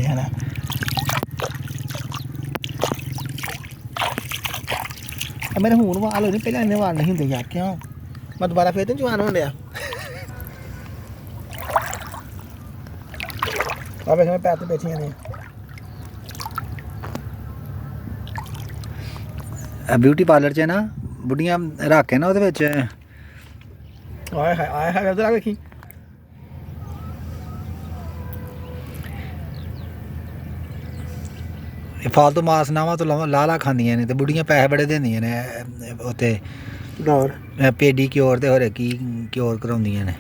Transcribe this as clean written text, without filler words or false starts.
ਹੁੰਦੀਆਂ ਨੇ। ਮੇਰੇ ਹੁਣ ਵਾਲ ਹੋ ਰਹੇ, ਪਹਿਲਾਂ ਇੰਨੇ ਵਾਲ ਨਹੀਂ ਹੁੰਦੇ ਯਾਰ, ਕਿਉਂ? ਮੈਂ ਦੁਬਾਰਾ ਫੇਰ ਤੋਂ ਜਵਾਨ ਹੋਣ ਡਿਆ। ਆ ਵੇਖ ਮੈਂ ਪੈਰ ਤੇ ਬੈਠੀਆਂ ਨੇ। ਬਿਊਟੀ ਪਾਰਲਰ 'ਚ ਨਾ ਬੁੱਢੀਆਂ ਰੱਖ ਕੇ ਨਾ ਉਹਦੇ ਵਿੱਚ ਆਏ ਹਾਏ ਉਧਰ ਆ ਵੇਖੀ। ਇਹ ਫਾਲਤੂ ਮਾਸਨਾਵਾਂ ਤੋਂ ਲਾ ਖਾਂਦੀਆਂ ਨੇ ਤੇ ਬੁੱਢੀਆਂ ਪੈਸੇ ਬੜੇ ਦਿੰਦੀਆਂ ਨੇ ਉੱਥੇ ਗੌਰ ਪੇਡੀ ਕਿਓਰ ਤੇ ਹੋਰ ਕੀ ਕਿਓਰ ਕਰਾਉਂਦੀਆਂ ਨੇ।